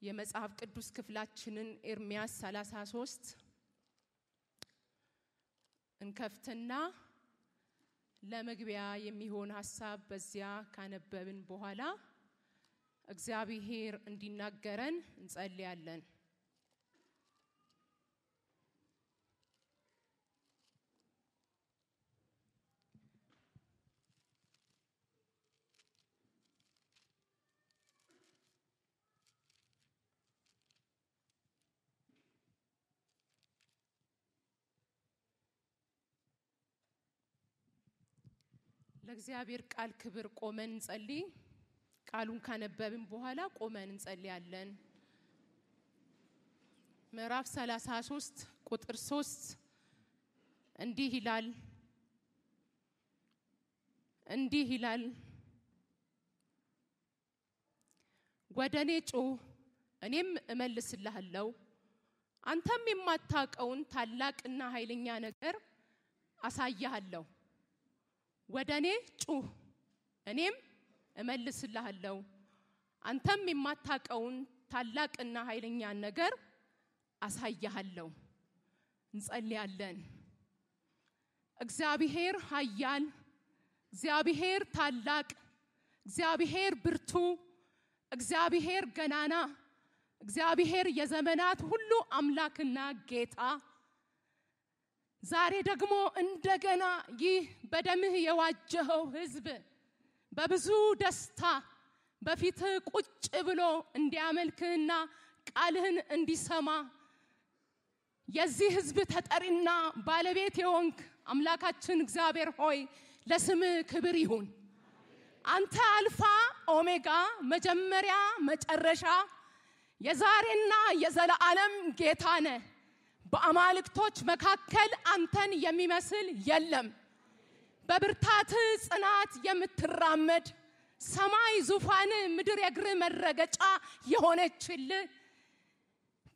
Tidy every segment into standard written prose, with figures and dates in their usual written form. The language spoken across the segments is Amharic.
የመጽሐፍ ቅዱስ ክፍላችንን ኤርሚያስ 33 እንከፍትና ለመግቢያ የሚሆን ሐሳብ በዚያ ካነበብን በኋላ እግዚአብሔር እንዲናገረን እንጸልያለን። ለእግዚአብሔር ቃል ክብር ቆመን እንጸልይ። ቃሉን ካነበብን በኋላ ቆመን እንጸልያለን። ምዕራፍ 33 ቁጥር 3 እንዲህ ይላል ወደኔ ጩህ እኔም እመልስልሃለሁ አንተም የማታውቀውን ታላቅና ኃይለኛ ነገር አሳያለሁ። ወደኔ ጩህ እኔም እመልስልሃለሁ አንተም የማታውቀውን ታላቅና ኃይለኛ ነገር አሳያለሁ። እንጸልያለን። እግዚአብሔር ኃያል፣ እግዚአብሔር ታላቅ፣ እግዚአብሔር ብርቱ፣ እግዚአብሔር ገናና፣ እግዚአብሔር የዘመናት ሁሉ አምላክና ጌታ ዛሬ ደግሞ እንደገና ይህ በደምህ የዋጀኸው ሕዝብ በብዙ ደስታ በፊትህ ቁጭ ብሎ እንዲያመልክህና ቃልህን እንዲሰማ የዚህ ሕዝብ ተጠሪና ባለቤት የሆንክ አምላካችን እግዚአብሔር ሆይ ለስምህ ክብር ይሁን። አንተ አልፋ ኦሜጋ መጀመሪያ መጨረሻ የዛሬና የዘላለም ጌታ ነህ። በአማልክቶች መካከል አንተን የሚመስል የለም። በብርታት ጽናት የምትራመድ ሰማይ ዙፋን ምድር የእግር መረገጫ የሆነችልህ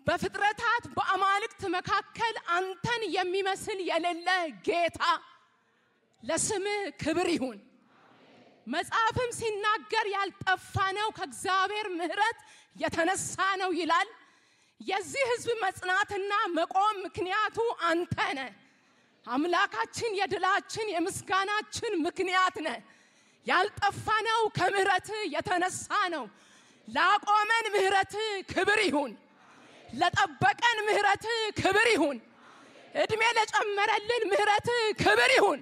በፍጥረታት በአማልክት መካከል አንተን የሚመስል የሌለ ጌታ ለስምህ ክብር ይሁን። መጽሐፍም ሲናገር ያልጠፋነው ከእግዚአብሔር ምሕረት የተነሳ ነው ይላል። የዚህ ሕዝብ መጽናትና መቆም ምክንያቱ አንተ ነህ። አምላካችን የድላችን የምስጋናችን ምክንያት ነህ። ያልጠፋነው ከምሕረት የተነሳ ነው። ላቆመን ምሕረት ክብር ይሁን። ለጠበቀን ምሕረት ክብር ይሁን። እድሜ ለጨመረልን ምሕረት ክብር ይሁን።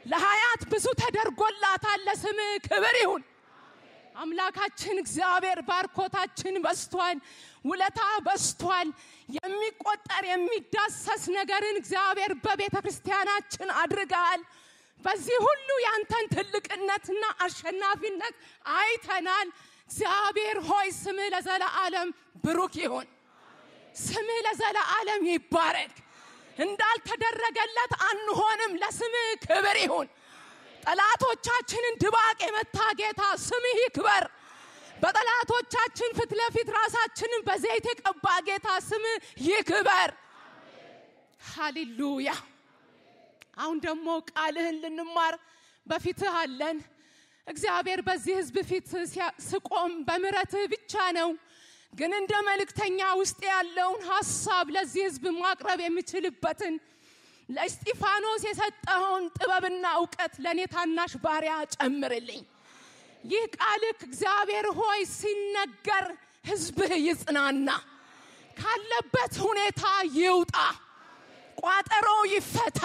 ለሐያት ብዙ ተደርጎላታል። ለስምህ ክብር ይሁን። አምላካችን እግዚአብሔር ባርኮታችን በስቷል፣ ውለታ በስቷል። የሚቆጠር የሚዳሰስ ነገርን እግዚአብሔር በቤተክርስቲያናችን አድርገሃል። በዚህ ሁሉ ያንተን ትልቅነትና አሸናፊነት አይተናል። እግዚአብሔር ሆይ ስምህ ለዘላለም ብሩክ ይሁን። ስምህ ለዘላለም ይባረክ። እንዳልተደረገለት አንሆንም። ለስምህ ክብር ይሁን። ጠላቶቻችንን ድባቅ የመታ ጌታ ስምህ ይክበር። በጠላቶቻችን ፊት ለፊት ራሳችንን በዘይት የቀባ ጌታ ስምህ ይክበር። ሃሌሉያ። አሁን ደግሞ ቃልህን ልንማር በፊትህ አለን። እግዚአብሔር በዚህ ሕዝብ ፊት ስቆም በምሕረትህ ብቻ ነው። ግን እንደ መልእክተኛ ውስጥ ያለውን ሐሳብ ለዚህ ሕዝብ ማቅረብ የሚችልበትን ለእስጢፋኖስ የሰጠውን ጥበብና ዕውቀት ለኔ ታናሽ ባሪያ ጨምርልኝ። ይህ ቃልህ እግዚአብሔር ሆይ ሲነገር ሕዝብህ ይጽናና፣ ካለበት ሁኔታ ይውጣ፣ ቋጠሮ ይፈታ፣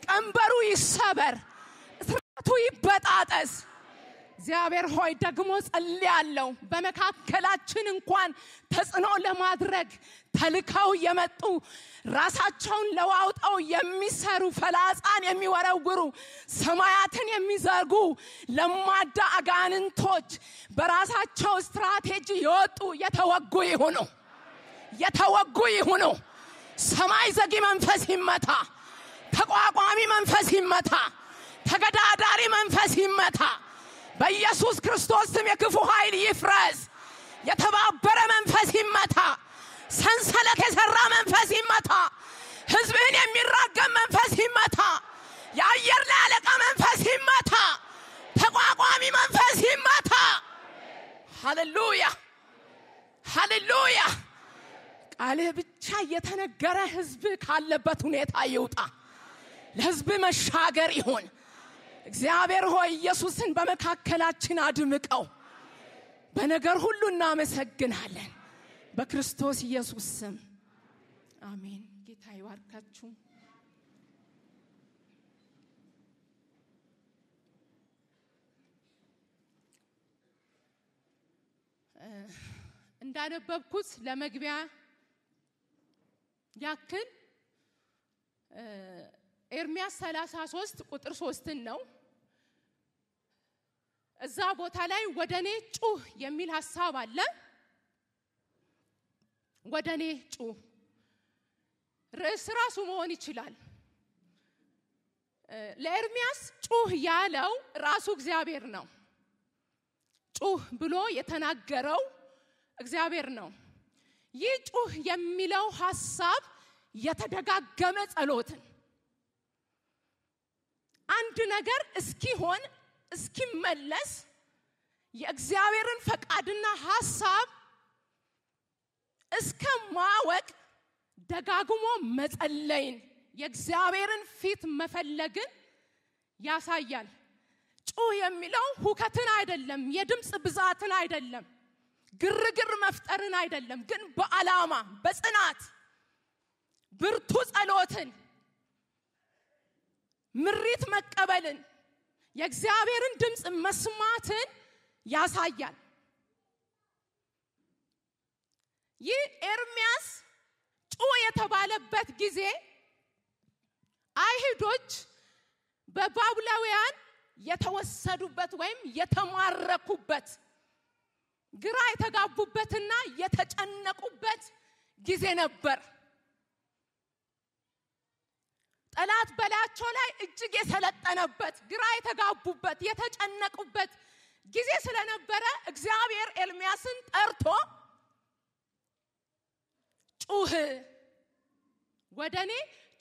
ቀንበሩ ይሰበር፣ እስራቱ ይበጣጠስ። እግዚአብሔር ሆይ ደግሞ ጸልያለሁ በመካከላችን እንኳን ተጽዕኖ ለማድረግ ተልከው የመጡ ራሳቸውን ለዋውጣው የሚሰሩ ፈላጻን የሚወረውሩ ሰማያትን የሚዘጉ ለማዳ አጋንንቶች በራሳቸው ስትራቴጂ የወጡ የተወጉ ይሁኑ። ሰማይ ዘጊ መንፈስ ይመታ፣ ተቋቋሚ መንፈስ ይመታ፣ ተገዳዳሪ መንፈስ ይመታ። በኢየሱስ ክርስቶስ ስም የክፉ ኃይል ይፍረስ። የተባበረ መንፈስ ይመታ። ሰንሰለት የሰራ መንፈስ ይመታ። ሕዝብን የሚራገም መንፈስ ይመታ። የአየር ላይ አለቃ መንፈስ ይመታ። ተቋቋሚ መንፈስ ይመታ። ሃሌሉያ ሃሌሉያ ቃልህ ብቻ የተነገረ ህዝብ ካለበት ሁኔታ ይውጣ ለህዝብ መሻገር ይሁን እግዚአብሔር ሆይ ኢየሱስን በመካከላችን አድምቀው በነገር ሁሉ እናመሰግናለን በክርስቶስ ኢየሱስ ስም አሜን ጌታ ይባርካችሁ እንዳነበብኩት ለመግቢያ ያክል ኤርምያስ 33 ቁጥር 3 ነው እዛ ቦታ ላይ ወደኔ ጩህ የሚል ሐሳብ አለ ወደኔ ጩህ ርዕስ ራሱ መሆን ይችላል ለኤርምያስ ጩህ ያለው ራሱ እግዚአብሔር ነው ጩህ ብሎ የተናገረው እግዚአብሔር ነው ይህ ጩህ የሚለው ሐሳብ የተደጋገመ ጸሎትን አንድ ነገር እስኪሆን እስኪመለስ የእግዚአብሔርን ፈቃድና ሐሳብ እስከማወቅ ደጋግሞ መጸለይን የእግዚአብሔርን ፊት መፈለግን ያሳያል ጩህ የሚለው ሁከትን አይደለም የድምጽ ብዛትን አይደለም ግርግር መፍጠርን አይደለም ግን በአላማ በጽናት ብርቱ ጸሎትን ምሪት መቀበልን የእግዚአብሔርን ድምጽ መስማትን ያሳያል ይህ ኤርምያስ ጩህ የተባለበት ጊዜ አይሁዶች በባቢሎናውያን የተወሰዱበት ወይም የተማረኩበት ግራ የተጋቡበትና የተጨነቁበት ጊዜ ነበር ጠላት በላያቸው ላይ እጅግ የሰለጠነበት ግራ የተጋቡበት የተጨነቁበት ጊዜ ስለነበረ እግዚአብሔር ኤርምያስን ጠርቶ ጩህ ወደኔ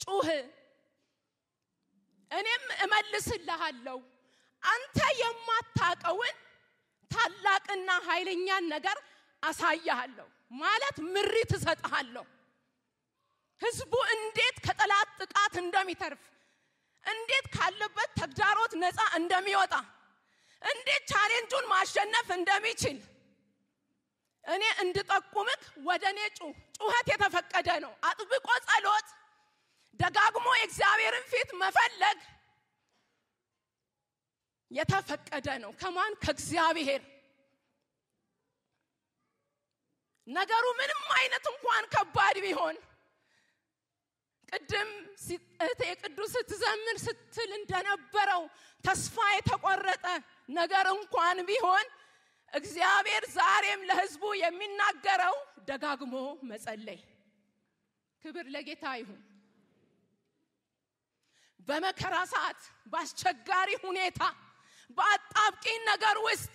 ጩህ እኔም እመልስልሃለሁ አንተ የማታቀውን ታላቅና ኃይለኛ ነገር አሳያለሁ ማለት ምሪት እሰጥሃለሁ ህዝቡ እንዴት ከጠላት ጥቃት እንደሚተርፍ እንዴት ካለበት ተግዳሮት ነፃ እንደሚወጣ እንዴት ቻሌንጁን ማሸነፍ እንደሚችል እኔ እንድጠቁምክ ወደኔ ጩኸት የተፈቀደ ነው አጥብቆ ጸሎት ደጋግሞ የእግዚአብሔርን ፊት መፈለግ የተፈቀደ ነው ከማን ከእግዚአብሔር ነገሩ ምንም አይነት እንኳን ከባድ ቢሆን ቅድም ቅዱስ ትዘምር ስትል እንደነበረው ተስፋ የተቆረጠ ነገር እንኳን ቢሆን እግዚአብሔር ዛሬም ለህዝቡ የሚናገረው ደጋግሞ መጸለይ ክብር ለጌታ ይሁን በመከራ ሰዓት በአስቸጋሪ ሁኔታ በአጣብቂኝ ነገር ውስጥ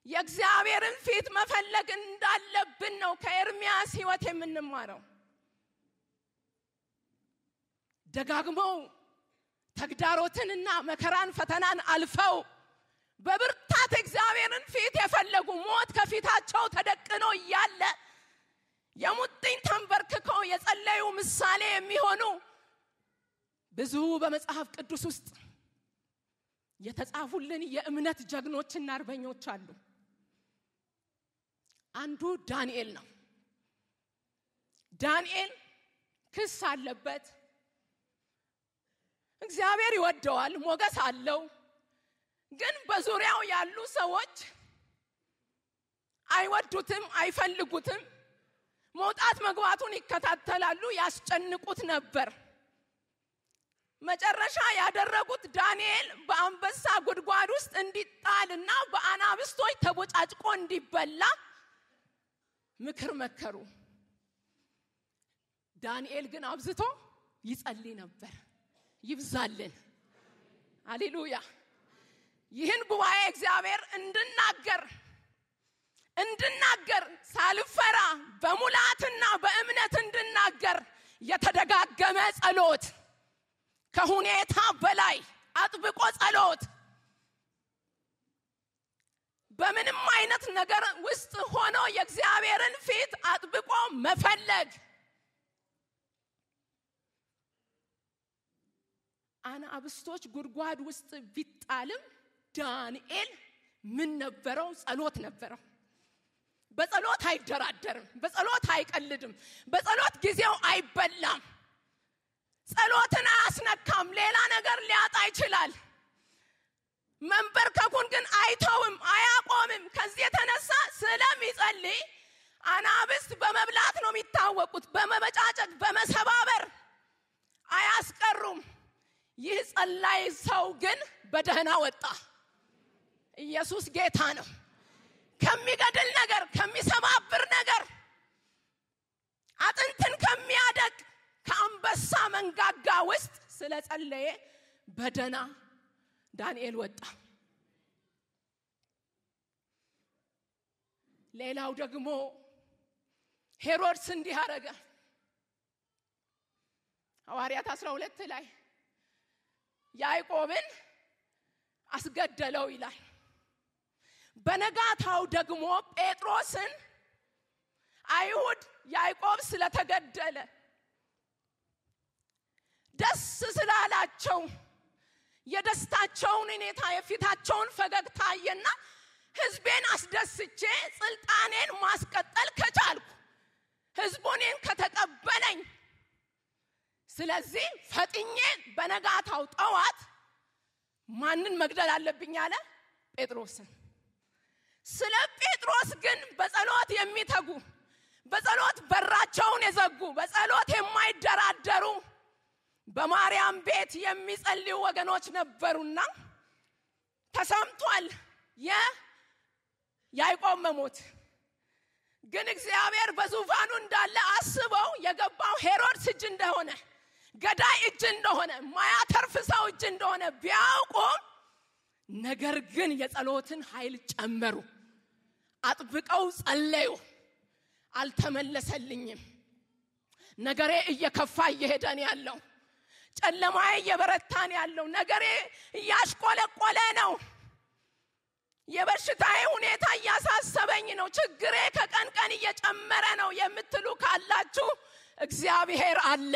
የእግዚአብሔርን ፊት መፈለግ እንዳለብን ነው ከኤርምያስ ህይወት የምንማረው ደጋግመው ተግዳሮትንና መከራን ፈተናን አልፈው በብርታት እግዚአብሔርን ፊት የፈለጉ ሞት ከፊታቸው ተደቅኖ ያለ የሙጥኝ ተንበርክከው የጸለዩ ምሳሌ የሚሆኑ ብዙ በመጽሐፍ ቅዱስ ውስጥ የተጻፉልን የእምነት ጀግኖችና አርበኞች አሉ አንዱ ዳንኤል ነው ዳንኤል ክስ አለበት እግዚአብሔር ይወደዋል ሞገስ አለው ግን በዙሪያው ያሉ ሰዎች አይወዱትም አይፈልጉትም መውጣት መግባቱን ይከታተላሉ ያስጨንቁት ነበር መጨረሻ ያደረጉት ዳንኤል በአንበሳ ጉድጓድ ውስጥ እንዲጣልና በአናብስቶች ተቦጫጭቆ እንዲበላ ምክር መከሩ ዳንኤል ግን አብዝቶ ይጸልይ ነበር ይብዛልን ሃሌሉያ ይህን ጉባኤ እግዚአብሔር እንድናገር ሳልፈራ በሙላትና በእምነት እንድናገር የተደጋገመ ጸሎት ከሁኔታ በላይ አጥብቆ ጸሎት በምንም አይነት ነገር ውስጥ ሆኖ የእግዚአብሔርን ፊት አጥብቆ መፈለግ። አናብስቶች ጉድጓድ ውስጥ ቢጣልም ዳንኤል ምን ነበረው? ጸሎት ነበረው። በጸሎት አይደራደርም፣ በጸሎት አይቀልድም፣ በጸሎት ጊዜው አይበላም፣ ጸሎትን አያስነካም። ሌላ ነገር ሊያጣ ይችላል። መንበርከኩን ግን አይተውም፣ አያቆምም። ከዚህ የተነሳ ስለሚጸልይ አናብስት በመብላት ነው የሚታወቁት፣ በመበጫጨቅ በመሰባበር አያስቀሩም። ይህ ጸላይ ሰው ግን በደህና ወጣ። ኢየሱስ ጌታ ነው። ከሚገድል ነገር፣ ከሚሰባብር ነገር፣ አጥንትን ከሚያደቅ ከአንበሳ መንጋጋ ውስጥ ስለጸለየ በደህና ዳንኤል ወጣ። ሌላው ደግሞ ሄሮድስ እንዲህ አረገ። ሐዋርያት 12 ላይ ያዕቆብን አስገደለው ይላል። በነጋታው ደግሞ ጴጥሮስን አይሁድ ያዕቆብ ስለተገደለ ደስ ስላላቸው የደስታቸውን ሁኔታ የፊታቸውን ፈገግታ አየና ሕዝቤን አስደስቼ ስልጣኔን ማስቀጠል ከቻልኩ ሕዝቡን ከተቀበለኝ ስለዚህ ፈጥኜ በነጋታው ጠዋት ማንን መግደል አለብኝ አለ? ጴጥሮስን። ስለ ጴጥሮስ ግን በጸሎት የሚተጉ በጸሎት በራቸውን የዘጉ በጸሎት የማይደራደሩ በማርያም ቤት የሚጸልዩ ወገኖች ነበሩና ተሰምቷል የያዕቆብ መሞት። ግን እግዚአብሔር በዙፋኑ እንዳለ አስበው የገባው ሄሮድስ እጅ እንደሆነ ገዳይ እጅ እንደሆነ ማያተርፍ ሰው እጅ እንደሆነ ቢያውቁ ነገር ግን የጸሎትን ኃይል ጨመሩ። አጥብቀው ጸለዩ። አልተመለሰልኝም፣ ነገሬ እየከፋ እየሄደን ያለው፣ ጨለማዬ እየበረታን ያለው፣ ነገሬ እያሽቆለቆለ ነው፣ የበሽታዬ ሁኔታ እያሳሰበኝ ነው፣ ችግሬ ከቀን ቀን እየጨመረ ነው የምትሉ ካላችሁ እግዚአብሔር አለ።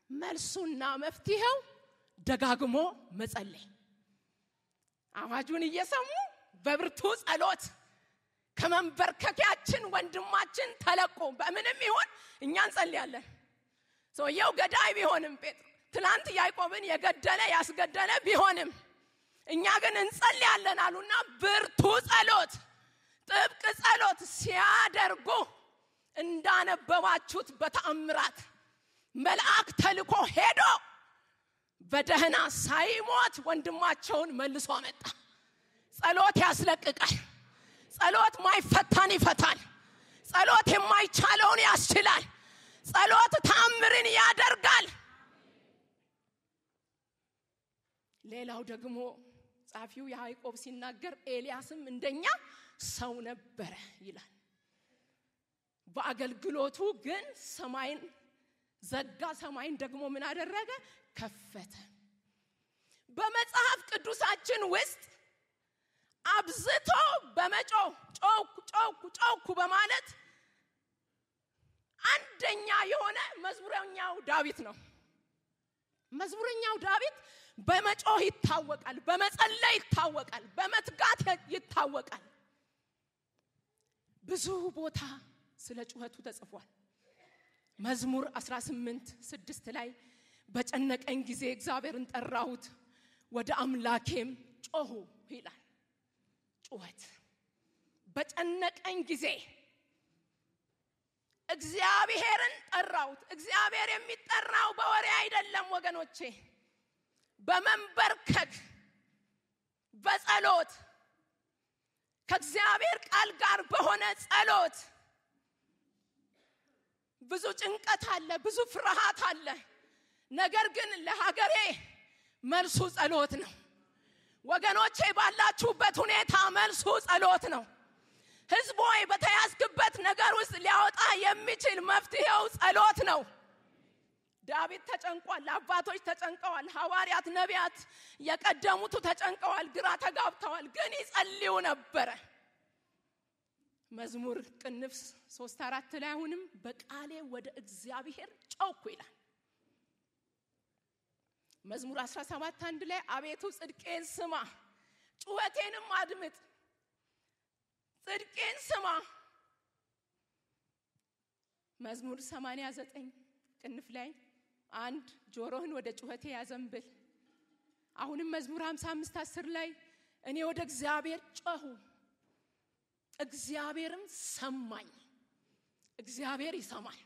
መልሱና መፍትሄው ደጋግሞ መጸለይ። አዋጁን እየሰሙ በብርቱ ጸሎት ከመንበርከኪያችን ወንድማችን ተለቆ በምንም ይሁን እኛ እንጸልያለን። ሰውየው ገዳይ ቢሆንም ትላንት ያዕቆብን የገደለ ያስገደለ ቢሆንም እኛ ግን እንጸልያለን አሉና ብርቱ ጸሎት፣ ጥብቅ ጸሎት ሲያደርጉ እንዳነበባችሁት በተአምራት መልአክ ተልኮ ሄዶ በደህና ሳይሞት ወንድማቸውን መልሶ አመጣ። ጸሎት ያስለቅቃል። ጸሎት ማይፈታን ይፈታል። ጸሎት የማይቻለውን ያስችላል። ጸሎት ተአምርን ያደርጋል። ሌላው ደግሞ ጻፊው ያዕቆብ ሲናገር ኤልያስም እንደኛ ሰው ነበረ ይላል። በአገልግሎቱ ግን ሰማይን ዘጋ፣ ሰማይን ደግሞ ምን አደረገ? ከፈተ። በመጽሐፍ ቅዱሳችን ውስጥ አብዝቶ በመጮህ ጮኩ በማለት አንደኛ የሆነ መዝሙረኛው ዳዊት ነው። መዝሙረኛው ዳዊት በመጮህ ይታወቃል፣ በመጸለይ ይታወቃል፣ በመትጋት ይታወቃል። ብዙ ቦታ ስለ ጩኸቱ ተጽፏል። መዝሙር 18:6 ላይ በጨነቀኝ ጊዜ እግዚአብሔርን ጠራሁት፣ ወደ አምላኬም ጮሁ ይላል። ጩኸት በጨነቀኝ ጊዜ እግዚአብሔርን ጠራሁት። እግዚአብሔር የሚጠራው በወሬ አይደለም ወገኖቼ፣ በመንበርከክ በጸሎት ከእግዚአብሔር ቃል ጋር በሆነ ጸሎት። ብዙ ጭንቀት አለ፣ ብዙ ፍርሃት አለ። ነገር ግን ለሀገሬ መልሱ ጸሎት ነው ወገኖቼ። ባላችሁበት ሁኔታ መልሱ ጸሎት ነው። ሕዝብ ሆይ በተያዝክበት ነገር ውስጥ ሊያወጣ የሚችል መፍትሄው ጸሎት ነው። ዳዊት ተጨንቋል፣ አባቶች ተጨንቀዋል፣ ሐዋርያት ነቢያት የቀደሙት ተጨንቀዋል፣ ግራ ተጋብተዋል፣ ግን ይጸልዩ ነበር። መዝሙር ቅንፍ 3:4 ላይ አሁንም በቃሌ ወደ እግዚአብሔር ጮኽኩ ይላል። መዝሙር 17:1 ላይ አቤቱ ጽድቄን ስማ ጩኸቴንም አድምጥ። ጽድቄን ስማ። መዝሙር 89 ቅንፍ ላይ 1 ጆሮህን ወደ ጩኸቴ ያዘንብል። አሁንም መዝሙር 55:10 ላይ እኔ ወደ እግዚአብሔር ጮኹ እግዚአብሔርም ሰማኝ። እግዚአብሔር ይሰማል።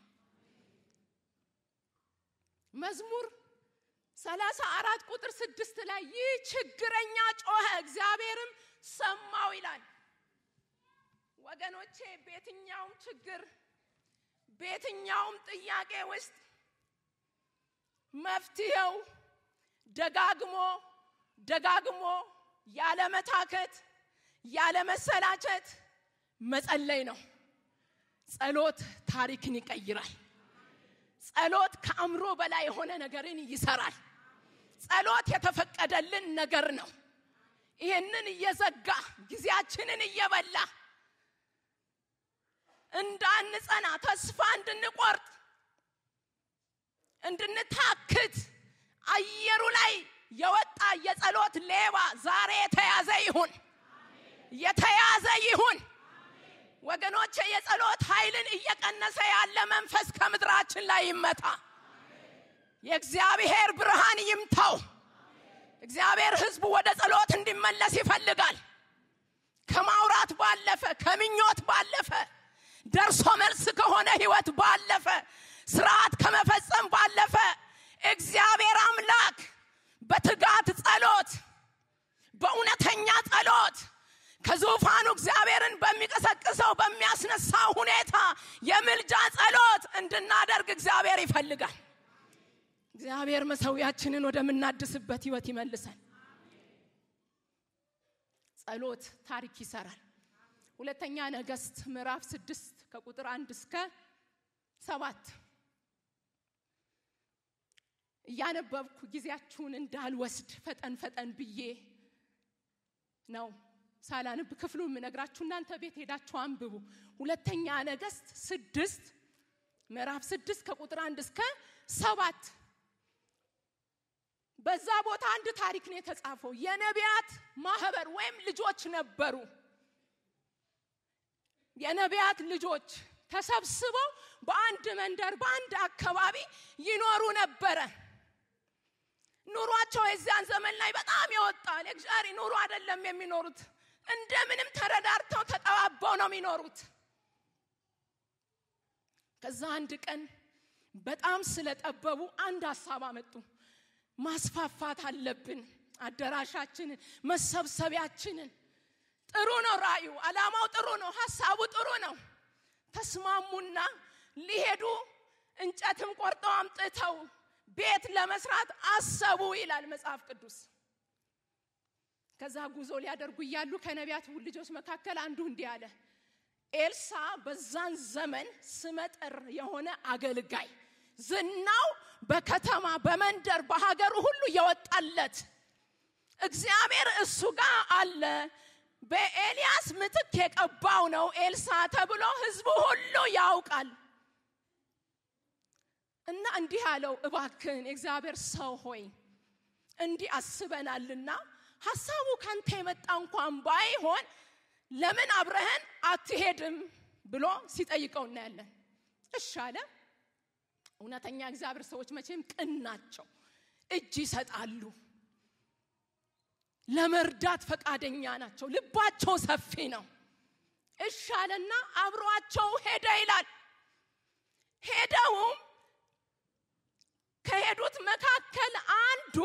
መዝሙር 34 ቁጥር 6 ላይ ይህ ችግረኛ ጮኸ እግዚአብሔርም ሰማው ይላል። ወገኖቼ በየትኛውም ችግር በየትኛውም ጥያቄ ውስጥ መፍትሄው ደጋግሞ ያለ መታከት ያለ መሰላቸት መጸለይ ነው። ጸሎት ታሪክን ይቀይራል። ጸሎት ከአእምሮ በላይ የሆነ ነገርን ይሰራል። ጸሎት የተፈቀደልን ነገር ነው። ይሄንን እየዘጋ ጊዜያችንን እየበላ እንዳንጸና ተስፋ እንድንቆርጥ እንድንታክት አየሩ ላይ የወጣ የጸሎት ሌባ ዛሬ የተያዘ ይሁን። ወገኖቼ የጸሎት ኃይልን እየቀነሰ ያለ መንፈስ ከምድራችን ላይ ይመታ። የእግዚአብሔር ብርሃን ይምታው። እግዚአብሔር ሕዝቡ ወደ ጸሎት እንዲመለስ ይፈልጋል። ከማውራት ባለፈ ከምኞት ባለፈ ደርሶ መልስ ከሆነ ህይወት ባለፈ ስርዓት ከመፈጸም ባለፈ እግዚአብሔር አምላክ በትጋት ጸሎት በእውነተኛ ጸሎት ከዙፋኑ እግዚአብሔርን በሚቀሰቅሰው በሚያስነሳው ሁኔታ የምልጃ ጸሎት እንድናደርግ እግዚአብሔር ይፈልጋል። እግዚአብሔር መሰዊያችንን ወደምናድስበት ህይወት ይመልሰን። ጸሎት ታሪክ ይሰራል። ሁለተኛ ነገሥት ምዕራፍ 6 ከቁጥር 1 እስከ 7 ያነበብኩ ጊዜያችሁን እንዳልወስድ ፈጠን ብዬ ነው ሳላንብ ክፍሉን ምነግራችሁ። እናንተ ቤት ሄዳችሁ አንብቡ። ሁለተኛ ነገሥት 6 ምዕራፍ 6 ከቁጥር 1 እስከ 7 በዛ ቦታ አንድ ታሪክ ነው የተጻፈው። የነቢያት ማህበር ወይም ልጆች ነበሩ። የነቢያት ልጆች ተሰብስበው በአንድ መንደር በአንድ አካባቢ ይኖሩ ነበር። ኑሯቸው የዚያን ዘመን ላይ በጣም የወጣ ለግዛሪ ኑሮ አይደለም የሚኖሩት። እንደምንም ተረዳርተው ተጠባበው ነው የሚኖሩት። ከዛ አንድ ቀን በጣም ስለጠበቡ አንድ ሐሳብ አመጡ። ማስፋፋት አለብን አዳራሻችንን፣ መሰብሰቢያችንን። ጥሩ ነው ራዩ፣ አላማው ጥሩ ነው፣ ሐሳቡ ጥሩ ነው። ተስማሙና ሊሄዱ እንጨትም ቆርጠው አምጥተው ቤት ለመስራት አሰቡ ይላል መጽሐፍ ቅዱስ። ከዛ ጉዞ ሊያደርጉ ይያሉ ከነቢያት ልጆች መካከል አንዱ እንዲህ አለ። ኤልሳ በዛን ዘመን ስመጥር የሆነ አገልጋይ ዝናው በከተማ በመንደር በሀገሩ ሁሉ የወጣለት እግዚአብሔር እሱ ጋር አለ። በኤልያስ ምትክ የቀባው ነው ኤልሳ ተብሎ ህዝቡ ሁሉ ያውቃል። እና እንዲህ አለው፣ እባክህን እግዚአብሔር ሰው ሆይ እንዲህ አስበናልና ሐሳቡ ካንተ የመጣ እንኳን ባይሆን ለምን አብረህን አትሄድም ብሎ ሲጠይቀው እናያለን። እሺ አለ። እውነተኛ እግዚአብሔር ሰዎች መቼም ቅን ናቸው፣ እጅ ይሰጣሉ፣ ለመርዳት ፈቃደኛ ናቸው፣ ልባቸው ሰፊ ነው። እሺ አለና አብሯቸው ሄደ ይላል። ሄደውም ከሄዱት መካከል አንዱ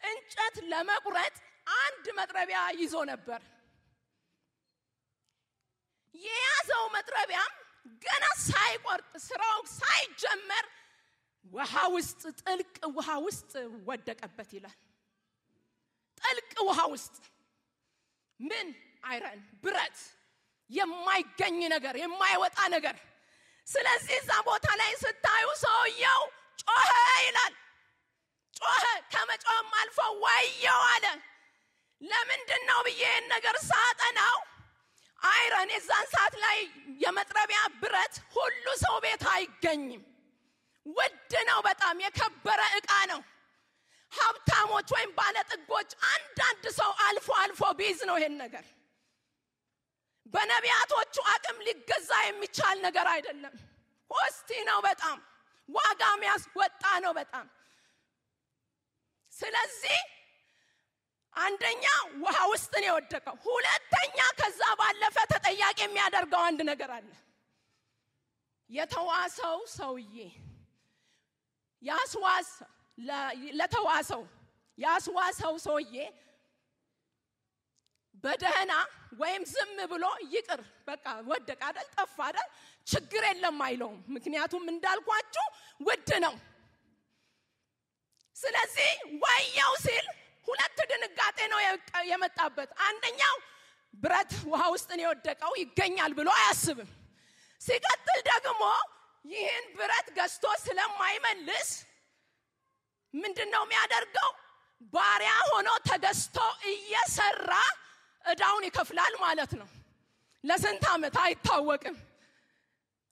እንጨት ለመቁረጥ አንድ መጥረቢያ ይዞ ነበር። የያዘው መጥረቢያም ገና ሳይቆርጥ ስራው ሳይጀመር ጥልቅ ውሃ ውስጥ ወደቀበት ይላል። ጥልቅ ውሃ ውስጥ ምን አይረን ብረት የማይገኝ ነገር የማይወጣ ነገር። ስለዚህ እዛ ቦታ ላይ ስታዩ ሰውየው ጮኸ ይላል። ጮኸ ከመጮህም አልፎ ወየው አለ። ለምንድነው ብዬ ነገር ሳጠናው አይረን የዛን ሰዓት ላይ የመጥረቢያ ብረት ሁሉ ሰው ቤት አይገኝም። ውድ ነው፣ በጣም የከበረ ዕቃ ነው። ሀብታሞች ወይም ባለጥጎች አንዳንድ ሰው አልፎ ቢይዝ ነው ይሄን ነገር። በነቢያቶቹ አቅም ሊገዛ የሚቻል ነገር አይደለም። ኮስቲ ነው፣ በጣም ዋጋ የሚያስወጣ ነው በጣም። ስለዚህ አንደኛ ውሃ ውስጥ ነው የወደቀው። ሁለተኛ ከዛ ባለፈ ተጠያቂ የሚያደርገው አንድ ነገር አለ። የተዋሰው ሰውዬ ያስዋሰው ሰውዬ በደህና ወይም ዝም ብሎ ይቅር በቃ ወደቀ አይደል ጠፋ አይደል ችግር የለም አይለውም። ምክንያቱም እንዳልኳችሁ ውድ ነው። ስለዚህ ወየው ሲል ሁለት ድንጋጤ ነው የመጣበት። አንደኛው ብረት ውሃ ውስጥ ነው የወደቀው ይገኛል ብሎ አያስብም። ሲቀጥል ደግሞ ይህን ብረት ገዝቶ ስለማይመልስ ምንድነው የሚያደርገው? ባሪያ ሆኖ ተገዝቶ እየሰራ እዳውን ይከፍላል ማለት ነው። ለስንት ዓመት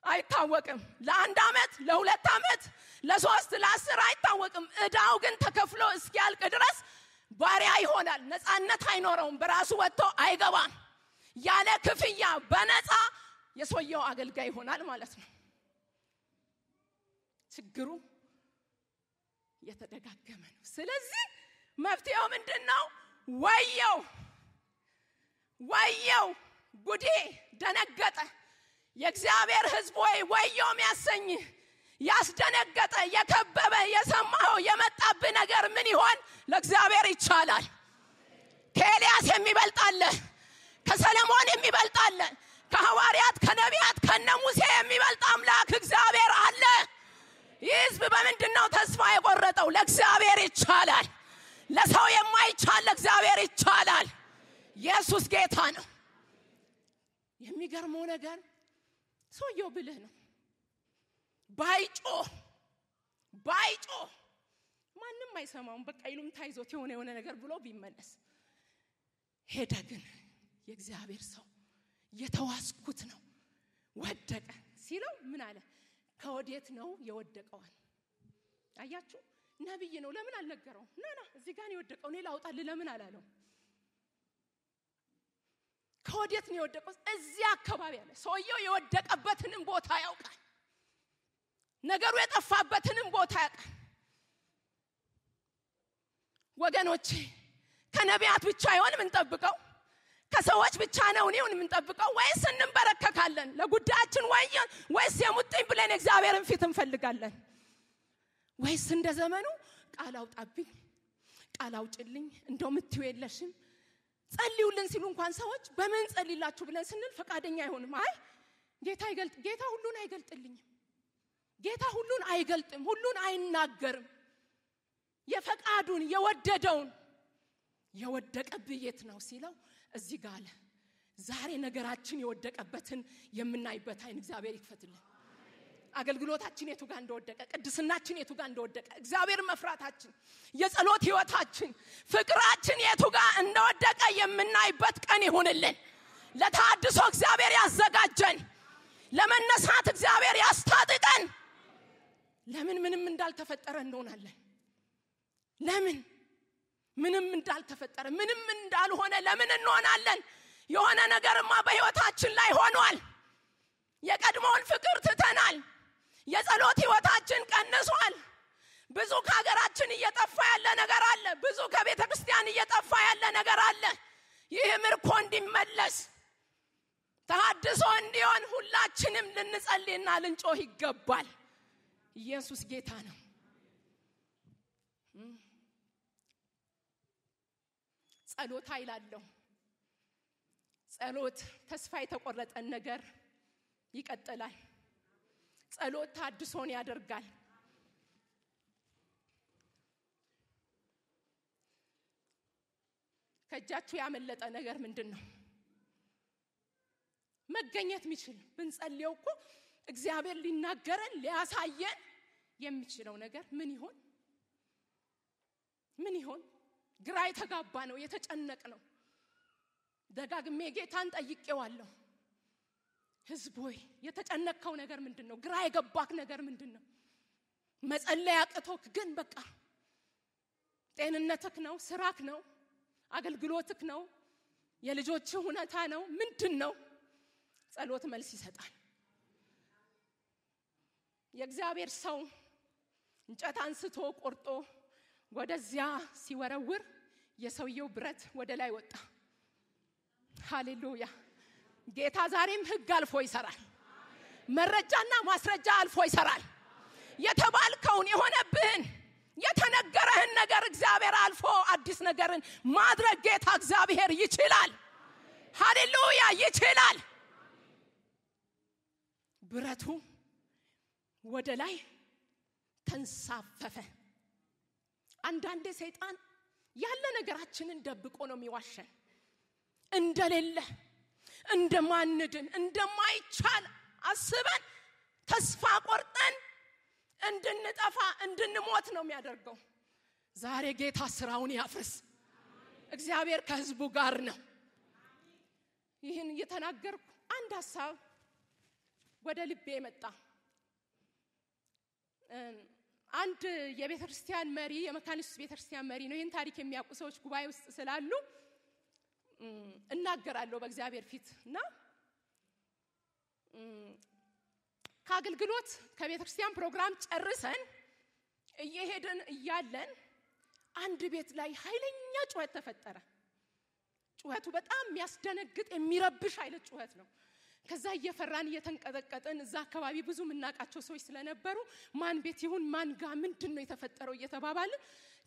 አይታወቅም። ለአንድ ዓመት፣ ለሁለት ዓመት፣ ለሶስት፣ ለአስር አይታወቅም። እዳው ግን ተከፍሎ እስኪያልቅ ድረስ ባሪያ ይሆናል። ነፃነት አይኖረውም። በራሱ ወጥቶ አይገባም። ያለ ክፍያ በነፃ የሰውየው አገልጋይ ይሆናል ማለት ነው። ችግሩ የተደጋገመ ነው። ስለዚህ መፍትሄው ምንድነው? ወየው ጉዴ ደነገጠ። የእግዚአብሔር ሕዝብ ወየው የሚያሰኝ ያስደነገጠ የከበበ የሰማው የመጣብ ነገር ምን ይሆን? ለእግዚአብሔር ይቻላል። ከኤልያስ የሚበልጣለ፣ ከሰለሞን የሚበልጣለ፣ ከሐዋርያት ከነቢያት ከነሙሴ የሚበልጥ አምላክ እግዚአብሔር አለ። ይህ ሕዝብ በምንድነው ተስፋ የቆረጠው? ለእግዚአብሔር ይቻላል። ለሰው የማይቻል ለእግዚአብሔር ይቻላል። ኢየሱስ ጌታ ነው። የሚገርመው ነገር ሰውየው ብልህ ነው። ባይጮህ ማንም አይሰማውም። በቃ ይሉምታ ይዞት የሆነ ነገር ብሎ ቢመለስ ሄደ። ግን የእግዚአብሔር ሰው የተዋስኩት ነው ወደቀ ሲለው ምን አለ? ከወዴት ነው የወደቀው? አያችሁ፣ ነብይ ነው። ለምን አልነገረው? ና እዚህ ጋር ነው የወደቀው፣ እኔ ላውጣልህ ለምን አላለው? ከወዴት ነው የወደቀው? እዚያ አካባቢ አለ። ሰውየው የወደቀበትንም ቦታ ያውቃል። ነገሩ የጠፋበትንም ቦታ ያውቃል። ወገኖቼ ከነቢያት ብቻ ይሆን የምንጠብቀው? ከሰዎች ብቻ ነው የምንጠብቀው? ወይስ እንበረከካለን ለጉዳያችን? ወይስ የሙጥኝ ብለን እግዚአብሔርን ፊት እንፈልጋለን? ወይስ እንደ ዘመኑ ቃል አውጣብኝ፣ ቃል አውጭልኝ፣ እንደው ምትዩ የለሽም ጸልዩልን ሲሉ እንኳን ሰዎች በምን ጸልይላችሁ ብለን ስንል ፈቃደኛ አይሆንም። አይ ጌታ ሁሉን አይገልጥልኝም። ጌታ ሁሉን አይገልጥም፣ ሁሉን አይናገርም። የፈቃዱን የወደደውን የወደቀብህ የት ነው ሲለው እዚህ ጋር አለ። ዛሬ ነገራችን የወደቀበትን የምናይበት አይን እግዚአብሔር ይክፈትልን። አገልግሎታችን የቱ ጋር እንደወደቀ፣ ቅድስናችን የቱ ጋር እንደወደቀ፣ እግዚአብሔር መፍራታችን፣ የጸሎት ህይወታችን፣ ፍቅራችን የቱ ጋር እንደወደቀ የምናይበት ቀን ይሁንልን። ለታድሶ እግዚአብሔር ያዘጋጀን፣ ለመነሳት እግዚአብሔር ያስታጥቀን። ለምን ምንም እንዳልተፈጠረ እንሆናለን? ለምን ምንም እንዳልተፈጠረ ምንም እንዳልሆነ ለምን እንሆናለን? የሆነ ነገርማ በህይወታችን ላይ ሆኗል። የቀድሞውን ፍቅር ትተናል። የጸሎት ህይወታችን ቀንሷል። ብዙ ከሀገራችን እየጠፋ ያለ ነገር አለ። ብዙ ከቤተ ክርስቲያን እየጠፋ ያለ ነገር አለ። ይህ ምርኮ እንዲመለስ ተሐድሶ እንዲሆን ሁላችንም ልንጸልይና ልንጮህ ይገባል። ኢየሱስ ጌታ ነው። ጸሎት አይላለሁ። ጸሎት ተስፋ የተቆረጠን ነገር ይቀጥላል። ጸሎት ታድሶን ያደርጋል። ከእጃችሁ ያመለጠ ነገር ምንድነው? መገኘት የሚችል ብንጸልየው እኮ እግዚአብሔር ሊናገረን ሊያሳየን የሚችለው ነገር ምን ይሆን ግራ የተጋባ ነው የተጨነቀ ነው ደጋግሜ ጌታን ጠይቄዋለሁ ሕዝብ ሆይ የተጨነቀው ነገር ምንድነው ግራ የገባክ ነገር ምንድነው መጸለይ አቅቶክ ግን በቃ ጤንነትክ ነው ስራክ ነው አገልግሎትክ ነው የልጆች ሁኔታ ነው ምንድነው ጸሎት መልስ ይሰጣል የእግዚአብሔር ሰው እንጨት አንስቶ ቆርጦ ወደዚያ ሲወረውር የሰውየው ብረት ወደ ላይ ወጣ ሃሌሉያ ጌታ ዛሬም ሕግ አልፎ ይሰራል መረጃና ማስረጃ አልፎ ይሰራል የተባልከውን የሆነብህን የተነገረህን ነገር እግዚአብሔር አልፎ አዲስ ነገርን ማድረግ ጌታ እግዚአብሔር ይችላል ሃሌሉያ ይችላል ብረቱ ወደ ላይ ተንሳፈፈ አንዳንዴ ሰይጣን ያለ ነገራችንን ደብቆ ነው የሚዋሸን እንደሌለ እንደማንድን እንደማይቻል አስበን ተስፋ ቆርጠን እንድንጠፋ እንድንሞት ነው የሚያደርገው ዛሬ ጌታ ስራውን ያፍርስ እግዚአብሔር ከሕዝቡ ጋር ነው ይህን እየተናገርኩ አንድ ሐሳብ ወደ ልቤ መጣ አንድ የቤተክርስቲያን መሪ የመካኒስት ቤተክርስቲያን መሪ ነው ይህን ታሪክ የሚያውቁ ሰዎች ጉባኤ ውስጥ ስላሉ እናገራለሁ በእግዚአብሔር ፊትና ከአገልግሎት ከቤተክርስቲያን ፕሮግራም ጨርሰን እየሄድን እያለን አንድ ቤት ላይ ኃይለኛ ጩኸት ተፈጠረ ጩኸቱ በጣም የሚያስደነግጥ የሚረብሽ አይነት ጩኸት ነው ከዛ እየፈራን እየተንቀጠቀጥን እዛ አካባቢ ብዙ ምናቃቸው ሰዎች ስለነበሩ ማን ቤት ይሁን ማን ጋር ምንድነው የተፈጠረው እየተባባለ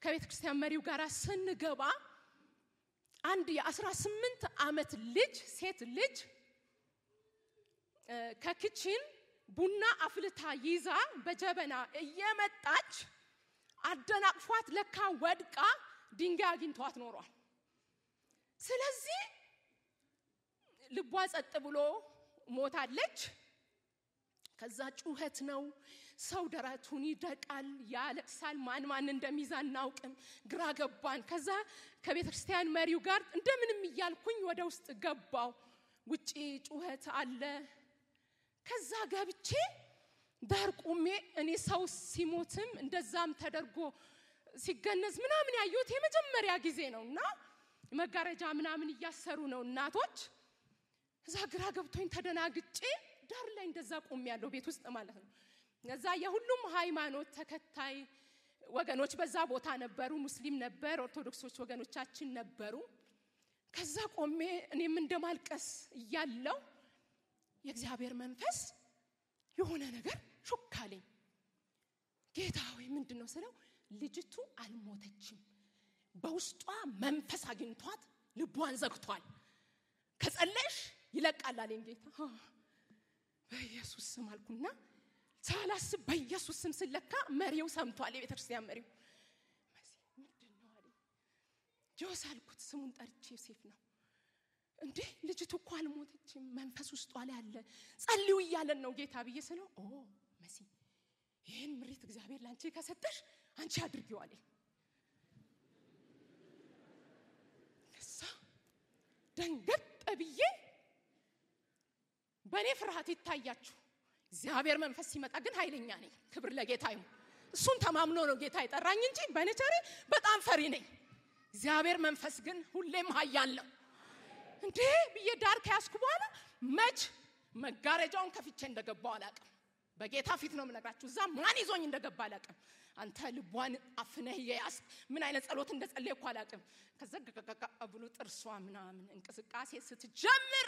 ከቤተክርስቲያን መሪው ጋር ስንገባ አንድ የ18 ዓመት ልጅ ሴት ልጅ ከኪችን ቡና አፍልታ ይዛ በጀበና እየመጣች አደናቅፏት ለካ ወድቃ ድንጋይ አግኝቷት ኖሯል ስለዚህ ልቧ ጸጥ ብሎ ሞታለች ከዛ ጩኸት ነው ሰው ደረቱን ይደቃል ያለቅሳል ማን እንደሚዛን ናውቅም ግራ ገባን ከዛ ከቤተክርስቲያን መሪው ጋር እንደምንም ይያልኩኝ ወደ ውስጥ ገባው ውጪ ጩኸት አለ ከዛ ገብቼ ዳርቁሜ እኔ ሰው ሲሞትም እንደዛም ተደርጎ ሲገነዝ ምናምን ያዩት የመጀመሪያ ጊዜ ነውና መጋረጃ ምናምን ያሰሩ ነው እናቶች እዛ ግራ ገብቶኝ ተደናግጬ ዳር ላይ እንደዛ ቆም ያለው ቤት ውስጥ ማለት ነው እዛ የሁሉም ሃይማኖት ተከታይ ወገኖች በዛ ቦታ ነበሩ ሙስሊም ነበር ኦርቶዶክሶች ወገኖቻችን ነበሩ ከዛ ቆሜ እኔም እንደማልቀስ ይያለው የእግዚአብሔር መንፈስ የሆነ ነገር ሹካለኝ ጌታ ሆይ ምንድነው ስለው ልጅቱ አልሞተችም በውስጧ መንፈስ አግኝቷት ልቧን ዘግቷል ከጸለሽ ይለቃል አለኝ ጌታ በኢየሱስ ስም አልኩና ሳላስ በኢየሱስ ስም ስለካ መሪው ሰምቷል የቤተክርስቲያን መሪው ምንድነው አለኝ ጆስ አልኩት ስሙን ጠርቼ ዮሴፍ ነው እንዴ ልጅቱ እኮ አልሞተችም መንፈስ ውስጧ ላይ አለ ጸልዩ ይያለን ነው ጌታ ብዬ ስለው መሲ ይሄን ምሪት እግዚአብሔር ላንቺ ከሰጠሽ አንቺ አድርጊው አለኝ ከዛ ደንገጥ ብዬ በኔ ፍርሃት ይታያችሁ እግዚአብሔር መንፈስ ሲመጣ ግን ኃይለኛ ነኝ ክብር ለጌታ ይሁን እሱን ተማምኖ ነው ጌታ ይጠራኝ እንጂ በነቸሬ በጣም ፈሪ ነኝ እግዚአብሔር መንፈስ ግን ሁሌም ኃያል ነው እንዴ ብዬ ዳር ከያስኩ በኋላ መች መጋረጃውን ከፍቼ እንደገባው አላቀም በጌታ ፊት ነው የምነግራችሁ እዛ ማን ይዞኝ እንደገባ አላቀም አንተ ልቧን አፍነህ ያስ ምን አይነት ጸሎት እንደጸለይኩ አላቀም ከዛ ብሎ ጥርሷ ምናምን እንቅስቃሴ ስትጀምር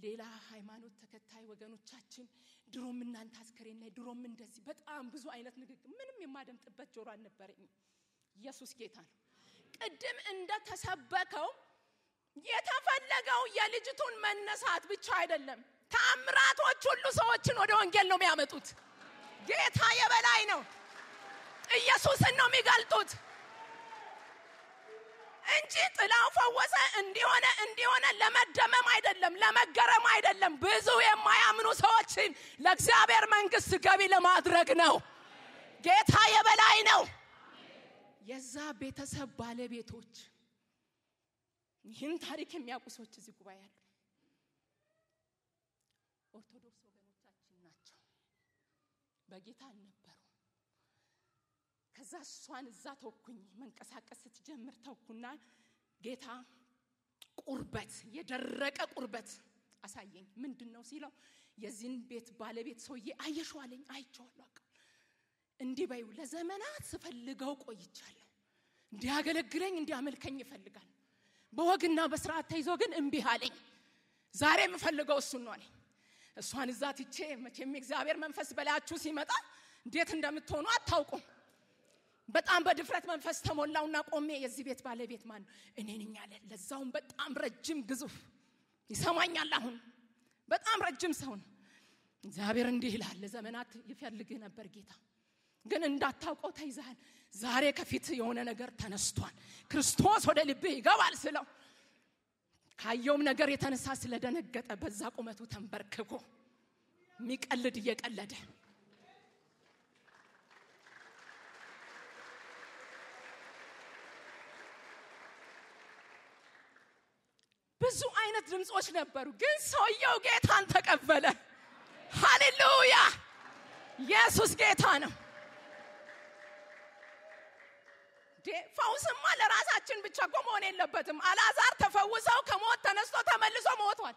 ሌላ ሃይማኖት ተከታይ ወገኖቻችን ድሮም እናንተ አስከሬና ድሮም እንደዚህ በጣም ብዙ አይነት ንግግር ምንም የማደምጥበት ጆሮ አልነበረኝ ኢየሱስ ጌታ ነው ቅድም እንደተሰበከው የተፈለገው የልጅቱን መነሳት ብቻ አይደለም ተአምራቶች ሁሉ ሰዎችን ወደ ወንጌል ነው የሚያመጡት ጌታ የበላይ ነው ኢየሱስን ነው የሚገልጡት እንጂ ጥላው ፈወሰ እንዲሆነ ለመደመም አይደለም ለመገረም አይደለም ብዙ የማያ የሚያምኑ ሰዎችን ለእግዚአብሔር መንግስት ገቢ ለማድረግ ነው። ጌታ የበላይ ነው። የዛ ቤተሰብ ባለቤቶች ይህን ታሪክ የሚያውቁ ሰዎች እዚህ ጉባኤ አሉ። ኦርቶዶክስ ወገኖቻችን ናቸው። በጌታ ነበሩ። ከዛ እሷን እዛ ተወኩኝ። መንቀሳቀስ ስትጀምር ተውኩና ጌታ ቁርበት የደረቀ ቁርበት አሳየኝ። ምንድነው ሲለው የዚህን ቤት ባለቤት ሰውዬ አየሽው አለኝ። አይቼዋለሁ። እንዲህ በይው ለዘመናት ስፈልገው ቆይቻለሁ። እንዲያገለግለኝ እንዲያመልከኝ ይፈልጋል። በወግና በስርዓት ተይዞ ግን እምቢ አለኝ። ዛሬ የምፈልገው እሱን ነው አለኝ። እሷን እዛ ትቼ መቼም እግዚአብሔር መንፈስ በላያችሁ ሲመጣ እንዴት እንደምትሆኑ አታውቁም። በጣም በድፍረት መንፈስ ተሞላውና ቆሜ የዚህ ቤት ባለቤት ማን ነው? እኔ ነኝ አለ። ለዛውም በጣም ረጅም ግዙፍ ይሰማኛል። አሁን በጣም ረጅም ሰው ነው። እግዚአብሔር እንዲህ ይላል ለዘመናት ይፈልግህ ነበር ጌታ፣ ግን እንዳታውቀው ተይዘሃል። ዛሬ ከፊት የሆነ ነገር ተነስቷል። ክርስቶስ ወደ ልብህ ይገባል ስለው ካየውም ነገር የተነሳ ስለደነገጠ በዛ ቁመቱ ተንበርክኮ ሚቀልድ እየቀለደ ብዙ አይነት ድምጾች ነበሩ። ግን ሰውየው ጌታን ተቀበለ። ሃሌሉያ! ኢየሱስ ጌታ ነው። ፈውስማ ለራሳችን ብቻ ቆመን የለበትም። አልዓዛር ተፈውሰው ከሞት ተነስቶ ተመልሶ ሞቷል።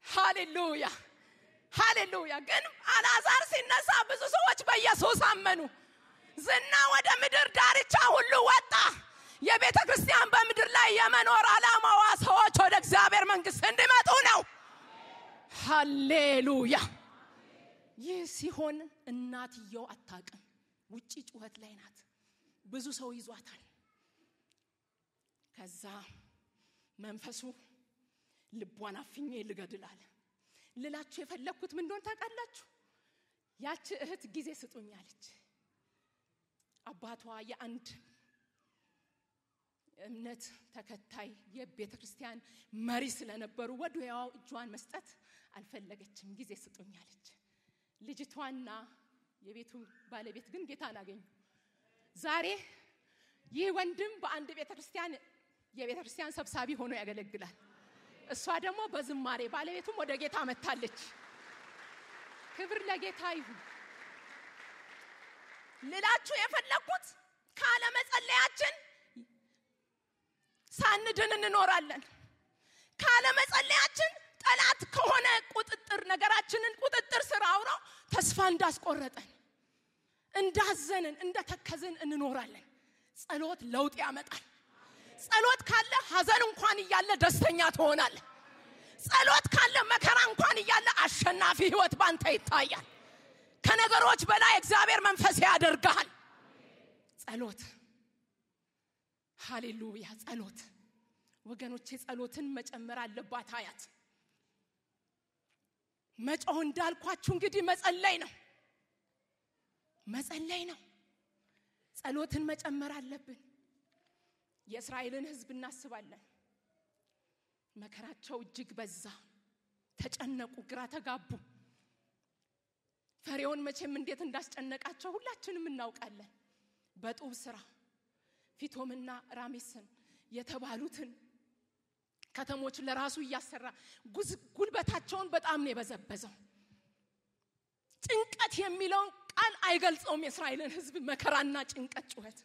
ሃሌሉያ! ሃሌሉያ! ግን አልዓዛር ሲነሳ ብዙ ሰዎች በኢየሱስ አመኑ። ዝና ወደ ምድር ዳርቻ ሁሉ ወጣ። የቤተ ክርስቲያን በምድር ላይ የመኖር ዓላማዋ ሰዎች ወደ እግዚአብሔር መንግስት እንዲመጡ ነው። ሃሌሉያ! ይህ ሲሆን እናትየው አታውቅም። ውጪ ጩኸት ላይ ናት። ብዙ ሰው ይዟታል። ከዛ መንፈሱ ልቧን አፍኜ ልገድላል። ልላችሁ የፈለኩት ምን እንደሆነ ታውቃላችሁ? ያቺ እህት ጊዜ ስጡኛለች። አባቷ የአንድ እምነት ተከታይ የቤተ ክርስቲያን መሪ ስለነበሩ ወዲያው እጇን መስጠት አልፈለገችም። ጊዜ ስጡኛለች። ልጅቷና የቤቱ ባለቤት ግን ጌታን አገኙ። ዛሬ ይህ ወንድም በአንድ ቤተ ክርስቲያን የቤተ ክርስቲያን ሰብሳቢ ሆኖ ያገለግላል። እሷ ደግሞ በዝማሬ ባለቤቱም ወደ ጌታ መጣለች። ክብር ለጌታ ይሁን። ልላችሁ የፈለኩት ካለ መጸለያችን ሳንድን እንኖራለን። ካለ መጸለያችን ጠላት ከሆነ ቁጥጥር ነገራችንን ቁጥጥር ስር አውሮ ተስፋ እንዳስቆረጠን እንዳዘንን እንደተከዘን እንኖራለን። ጸሎት ለውጥ ያመጣል። ጸሎት ካለ ሐዘን እንኳን ይያለ ደስተኛ ትሆናለህ። ጸሎት ካለ መከራ እንኳን ይያለ አሸናፊ ህይወት ባንተ ይታያል። ከነገሮች በላይ እግዚአብሔር መንፈስ ያደርጋል። ጸሎት ሃሌሉያ! ጸሎት ወገኖቼ ጸሎትን መጨመር አለባት። አያት መጮህ እንዳልኳችሁ እንግዲህ መጸለይ ነው። መጸለይ ነው። ጸሎትን መጨመር አለብን። የእስራኤልን ህዝብ እናስባለን። መከራቸው እጅግ በዛ። ተጨነቁ፣ ግራ ተጋቡ። ፈርዖን መቼም እንዴት እንዳስጨነቃቸው ሁላችንም እናውቃለን። በጡብ ስራ ፊቶምና ራሜስን የተባሉትን ከተሞች ለራሱ ያሰራ ጉልበታቸውን በጣም ነው የበዘበዘው። ጭንቀት የሚለው ቃል አይገልጸውም የእስራኤልን ህዝብ መከራና ጭንቀት ጩኸት።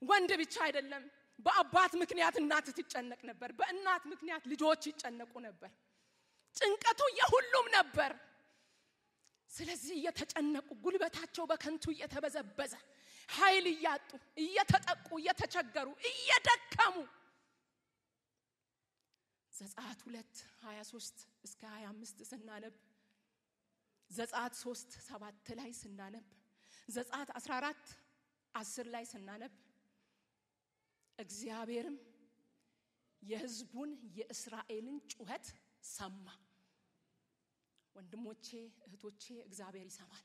ወንድ ብቻ አይደለም። በአባት ምክንያት እናት ትጨነቅ ነበር። በእናት ምክንያት ልጆች ይጨነቁ ነበር። ጭንቀቱ የሁሉም ነበር። ስለዚህ እየተጨነቁ ጉልበታቸው በከንቱ እየተበዘበዘ ኃይል እያጡ እየተጠቁ እየተቸገሩ እየደከሙ ዘጸአት 2:23 እስከ 25 ስናነብ ዘጸአት 3:7 ላይ ስናነብ ዘጸአት 14:10 ላይ ስናነብ እግዚአብሔርም የህዝቡን የእስራኤልን ጩኸት ሰማ። ወንድሞቼ እህቶቼ እግዚአብሔር ይሰማል።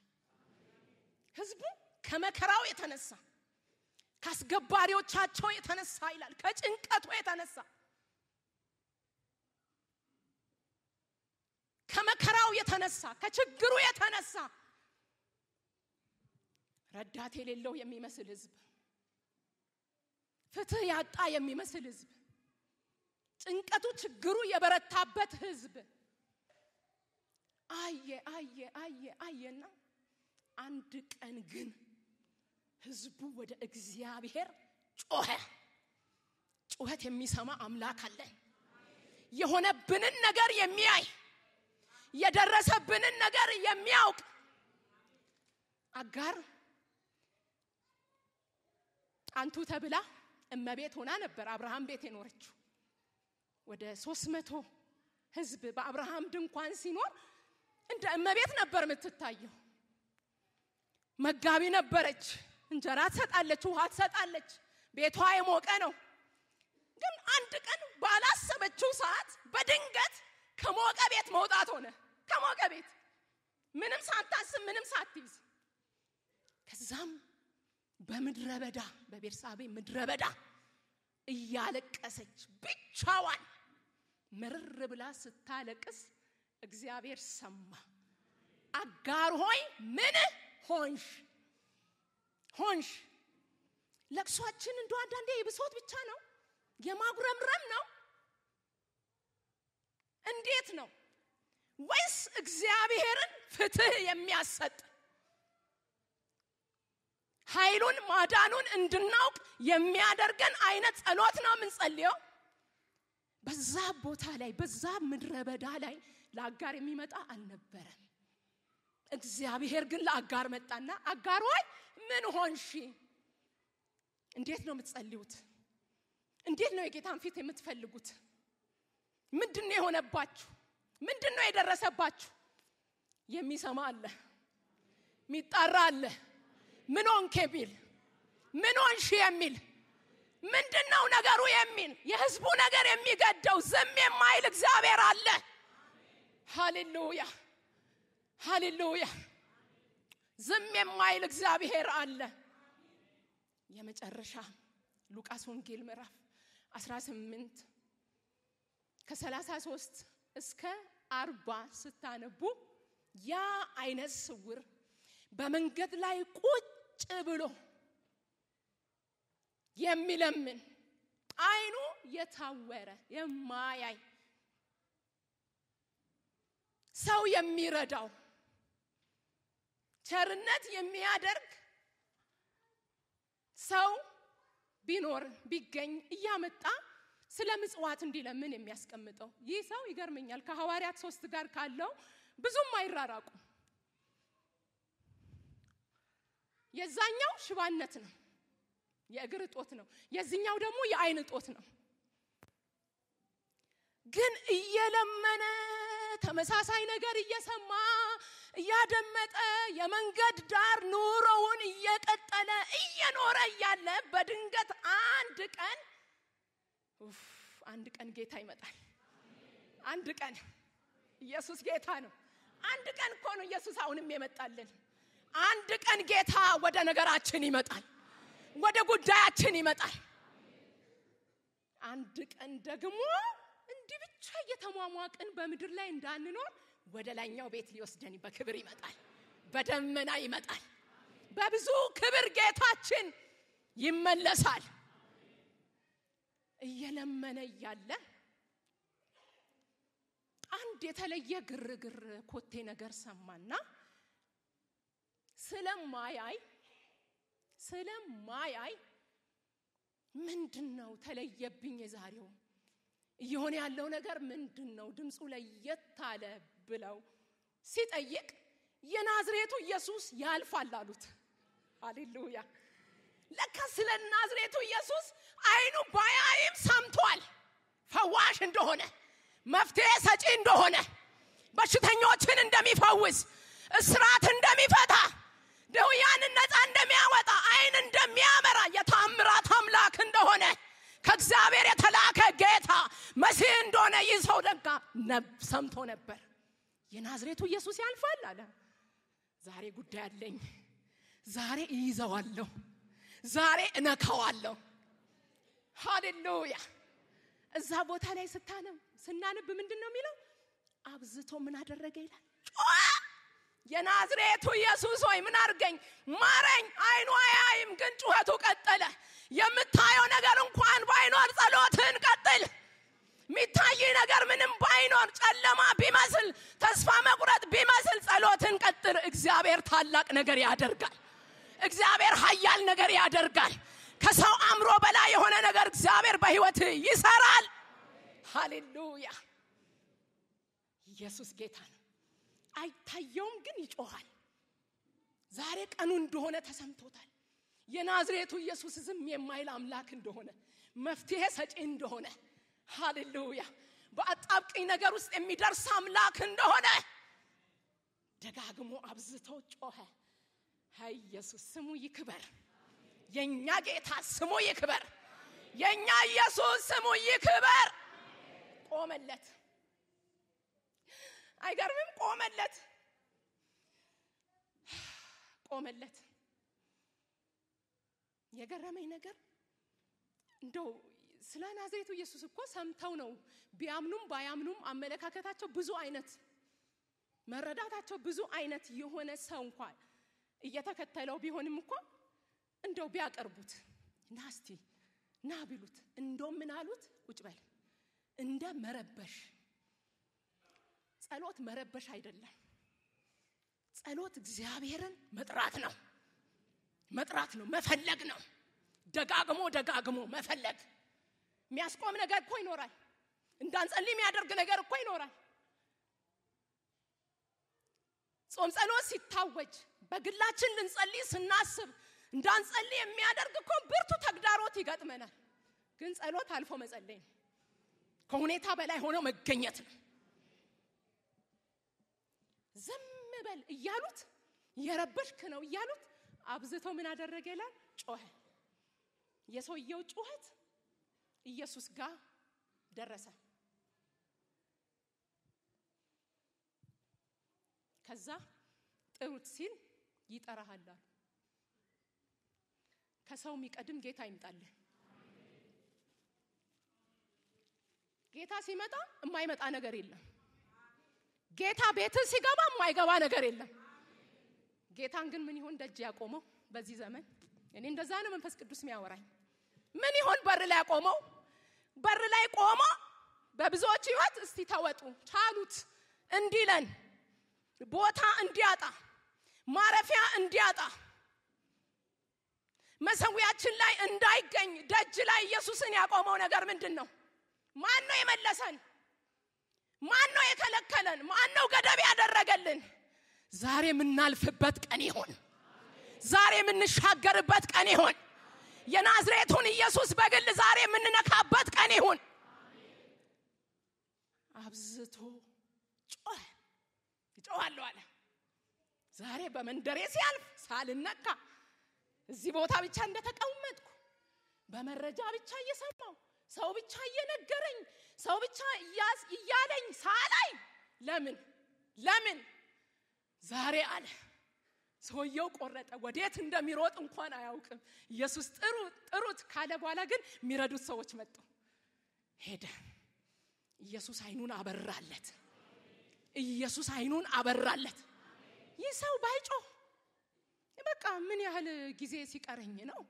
ህዝቡ ከመከራው የተነሳ ካስገባሪዎቻቸው የተነሳ ይላል ከጭንቀቱ የተነሳ ከመከራው የተነሳ ከችግሩ የተነሳ ረዳት የሌለው የሚመስል ህዝብ ፍትህ ያጣ የሚመስል ህዝብ ጭንቀቱ ችግሩ የበረታበት ህዝብ አየና አንድ ቀን ግን ህዝቡ ወደ እግዚአብሔር ጮኸ ጩኸት የሚሰማ አምላክ አለ የሆነብንን ነገር የሚያይ የደረሰብንን ነገር የሚያውቅ አጋር አንቱ ተብላ እመቤት ሆና ነበር አብርሃም ቤት የኖረችው ወደ 300 ህዝብ በአብርሃም ድንኳን ሲኖር እንደ እመቤት ነበር የምትታየው መጋቢ ነበረች እንጀራ ትሰጣለች ውሃ ትሰጣለች ቤቷ የሞቀ ነው ግን አንድ ቀን ባላሰበችው ሰዓት በድንገት ከሞቀ ቤት መውጣት ሆነ ከሞቀ ቤት ምንም ሳታስብ ምንም ሳትይዝ ከዛም በምድረበዳ በቤርሳቤ ምድረበዳ እያለቀሰች ብቻዋን ምርር ብላ ስታለቅስ እግዚአብሔር ሰማ አጋር ሆይ ምን ሆንሽ ለቅሷችን እንደው አንዳንዴ የብሶት ብቻ ነው የማጉረምረም ነው እንዴት ነው ወይስ እግዚአብሔርን ፍትህ የሚያሰጥ ኃይሉን ማዳኑን እንድናውቅ የሚያደርገን አይነት ጸሎት ነው የምንጸልየው በዛ ቦታ ላይ በዛ ምድረበዳ ላይ ለአጋር የሚመጣ አልነበረም እግዚአብሔር ግን ለአጋር መጣና አጋር ሆይ ምን ሆንሽ እንዴት ነው የምትጸልዩት እንዴት ነው የጌታን ፊት የምትፈልጉት ምንድነው የሆነባችሁ ምንድነው የደረሰባችሁ የሚሰማ አለ ሚጣራ አለ ምን ሆንክ የሚል ምን ሆንሽ የሚል ምንድነው ነገሩ የሚል የህዝቡ ነገር የሚገደው ዝም የማይል እግዚአብሔር አለ ሃሌሉያ ሃሌሉያ ዝም የማይል እግዚአብሔር አለ የመጨረሻ ሉቃስ ወንጌል ምዕራፍ 18 ከ33 እስከ 40 ስታነቡ ያ አይነ ስውር በመንገድ ላይ ቁጭ ብሎ የሚለምን አይኑ የታወረ የማያይ ሰው የሚረዳው ቸርነት የሚያደርግ ሰው ቢኖር ቢገኝ እያመጣ ስለ ምጽዋት እንዲለምን የሚያስቀምጠው ይህ ሰው ይገርመኛል ከሐዋርያት 3 ጋር ካለው ብዙም አይራራቁ የዛኛው ሽባነት ነው የእግር ጦት ነው የዚህኛው ደግሞ የአይን ጦት ነው ግን እየለመነ ተመሳሳይ ነገር እየሰማ እያደመጠ የመንገድ ዳር ኑሮውን እየቀጠለ እየኖረ ያለ በድንገት አንድ ቀን ጌታ ይመጣል አንድ ቀን ኢየሱስ ጌታ ነው አንድ ቀን እኮ ነው ኢየሱስ አሁንም የመጣልን አንድ ቀን ጌታ ወደ ነገራችን ይመጣል ወደ ጉዳያችን ይመጣል አንድ ቀን ደግሞ እንዲህ ብቻ እየተሟሟቅን በመድር ላይ እንዳንኖር ወደ ላይኛው ቤት ሊወስደን በክብር ይመጣል በደመና ይመጣል በብዙ ክብር ጌታችን ይመለሳል እየለመነ ያለ አንድ የተለየ ግርግር ኮቴ ነገር ሰማና ስለማያይ ምንድነው ተለየብኝ የዛሬው ይሆን ያለው ነገር ምንድነው ድምጹ ለየት አለ ብለው ሲጠይቅ የናዝሬቱ ኢየሱስ ያልፋል አሉት ሃሌሉያ ለካ ስለ ናዝሬቱ ኢየሱስ አይኑ ባያይም ሰምቷል ፈዋሽ እንደሆነ መፍትሄ ሰጪ እንደሆነ በሽተኞችን እንደሚፈውስ እስራት እንደሚፈታ ደውያን ነፃ እንደሚያወጣ አይን እንደሚያበራ የታምራት አምላክ እንደሆነ ከእግዚአብሔር የተላከ ጌታ መሲህ እንደሆነ ይሰው ደጋ ሰምቶ ነበር የናዝሬቱ ኢየሱስ ያልፋል አለ ዛሬ ጉዳይ አለኝ ዛሬ ይይዘዋለሁ ዛሬ እነካዋለሁ ሃሌሉያ እዛ ቦታ ላይ ስናነብ ምንድነው የሚለው አብዝቶ ምን አደረገ ይላል ጮኸ የናዝሬቱ ኢየሱስ ሆይ ምን አርገኝ ማረኝ። አይኑ አያይም ግን ጩኸቱ ቀጠለ። የምታየው ነገር እንኳን ባይኖር ጸሎትን ቀጥል። ሚታይ ነገር ምንም ባይኖር ጨለማ ቢመስል ተስፋ መቁረጥ ቢመስል ጸሎትን ቀጥል። እግዚአብሔር ታላቅ ነገር ያደርጋል። እግዚአብሔር ኃያል ነገር ያደርጋል። ከሰው አምሮ በላይ የሆነ ነገር እግዚአብሔር በህይወት ይሰራል። ሃሌሉያ! ኢየሱስ ጌታ ነው። አይታየውም ግን ይጮሃል። ዛሬ ቀኑ እንደሆነ ተሰምቶታል። የናዝሬቱ ኢየሱስ ዝም የማይል አምላክ እንደሆነ፣ መፍትሄ ሰጪ እንደሆነ፣ ሃሌሉያ! በአጣብቂኝ ነገር ውስጥ የሚደርስ አምላክ እንደሆነ ደጋግሞ አብዝቶ ጮኸ። ሃይ ኢየሱስ ስሙ ይክበር። የኛ ጌታ ስሙ ይክበር። የኛ ኢየሱስ ስሙ ይክበር። ቆመለት። አይገርምም? ቆመለት። የገረመኝ ነገር እንደው ስለ ናዝሬቱ ኢየሱስ እኮ ሰምተው ነው ቢያምኑም ባያምኑም አመለካከታቸው ብዙ አይነት መረዳታቸው ብዙ አይነት የሆነ ሰው እንኳን እየተከተለው ቢሆንም እኮ እንደው ቢያቀርቡት ናስቲ ና ቢሉት እንደው ምን አሉት? ቁጭ በል እንደ መረበሽ። ጸሎት መረበሽ አይደለም። ጸሎት እግዚአብሔርን መጥራት ነው፣ መፈለግ ነው። ደጋግሞ መፈለግ። የሚያስቆም ነገር እኮ ይኖራል። እንዳንጸልይ የሚያደርግ ነገር እኮ ይኖራል። ጾም ጸሎት ሲታወጅ በግላችን ልንጸልይ ስናስብ እንዳንጸልይ የሚያደርግ እኮ ብርቱ ተግዳሮት ይገጥመናል። ግን ጸሎት አልፎ መጸለይ ነው። ከሁኔታ በላይ ሆኖ መገኘት ነው። ዝም በል እያሉት የረበሽክ ነው እያሉት አብዝቶ ምን አደረገ ይላል? ጮኸ። የሰውየው ጩኸት ኢየሱስ ጋር ደረሰ። ከዛ ጥሩት ሲል ይጠራሃል። ከሰው የሚቀድም ጌታ ይምጣልህ። ጌታ ሲመጣ የማይመጣ ነገር የለም። ጌታ ቤት ሲገባ የማይገባ ነገር የለም። ጌታን ግን ምን ይሆን ደጅ ያቆመው በዚህ ዘመን? እኔ እንደዛ ነው መንፈስ ቅዱስ የሚያወራኝ። ምን ይሆን በር ላይ ያቆመው? በር ላይ ቆሞ በብዙዎች ህይወት እስቲ ተወጡ ቻሉት እንዲለን ቦታ እንዲያጣ ማረፊያ እንዲያጣ መሰዊያችን ላይ እንዳይገኝ ደጅ ላይ ኢየሱስን ያቆመው ነገር ምንድነው? ማን ነው የመለሰን? ማን ነው የከለከለን? ማን ነው ገደብ ያደረገልን? ዛሬ የምናልፍበት ቀን ይሁን። ዛሬ የምንሻገርበት ቀን ይሁን። የናዝሬቱን ኢየሱስ በግል ዛሬ የምንነካበት ቀን ይሁን። አብዝቶ ጮሃለሁ አለ። ዛሬ በመንደሬ ሲያልፍ ሳልነካ እዚህ ቦታ ብቻ እንደተቀመጥኩ በመረጃ ብቻ እየሰማው ሰው ብቻ እየነገረኝ ሰው ብቻ እያለኝ ሳላይ ለምን ዛሬ አለ። ሰውየው ቆረጠ። ወዴት እንደሚሮጥ እንኳን አያውቅም። ኢየሱስ ጥሩት ካለ በኋላ ግን የሚረዱት ሰዎች መጡ። ሄደ። ኢየሱስ አይኑን አበራለት። ይህ ሰው ባይጮህ በቃ ምን ያህል ጊዜ ሲቀረኝ ነው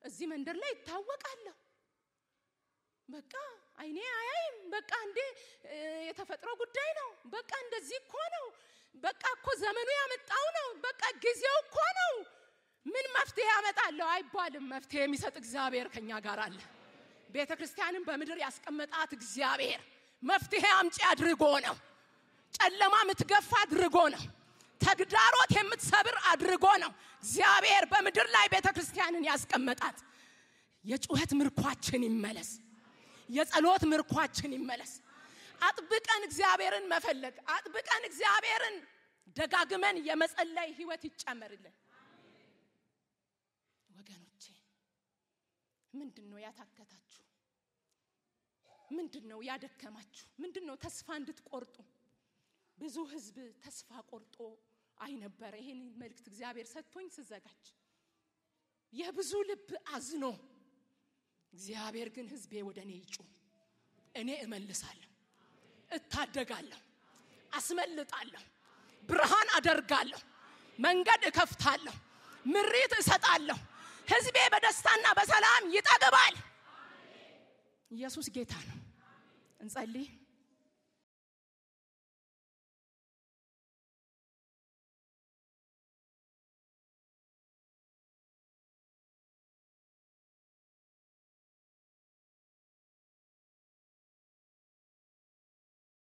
እዚህ መንደር ላይ ይታወቃለሁ። በቃ አይኔ አያይም። በቃ እንዴ የተፈጥሮ ጉዳይ ነው። በቃ እንደዚህ እኮ ነው። በቃ እኮ ዘመኑ ያመጣው ነው። በቃ ጊዜው እኮ ነው። ምን መፍትሄ ያመጣለው አይባልም። መፍትሄ የሚሰጥ እግዚአብሔር ከኛ ጋር አለ። ቤተክርስቲያንን በመድር ያስቀመጣት እግዚአብሔር መፍትሄ አምጪ አድርጎ ነው። ጨለማ ምትገፋ አድርጎ ነው። ተግዳሮት የምትሰብር አድርጎ ነው እግዚአብሔር በመድር ላይ ቤተክርስቲያንን ያስቀመጣት። የጩኸት ምርኳችን ይመለስ። የጸሎት ምርኳችን ይመለስ። አጥብቀን እግዚአብሔርን መፈለግ፣ አጥብቀን እግዚአብሔርን ደጋግመን የመጸለይ ህይወት ይጨመርልን። ወገኖቼ ምንድነው ያታከታችሁ? ምንድነው ያደከማችሁ? ምንድነው ተስፋ እንድትቆርጡ? ብዙ ህዝብ ተስፋ ቆርጦ አይነበር። ይሄን መልእክት እግዚአብሔር ሰጥቶኝ ስዘጋጅ የብዙ ልብ አዝኖ እግዚአብሔር ግን ህዝቤ ወደኔ ይጩ፣ እኔ እመልሳለሁ፣ እታደጋለሁ፣ አስመልጣለሁ፣ ብርሃን አደርጋለሁ መንገድ እከፍታለሁ ምሪት እሰጣለሁ ህዝቤ በደስታና በሰላም ይጠግባል ኢየሱስ ጌታ ነው እንጸልይ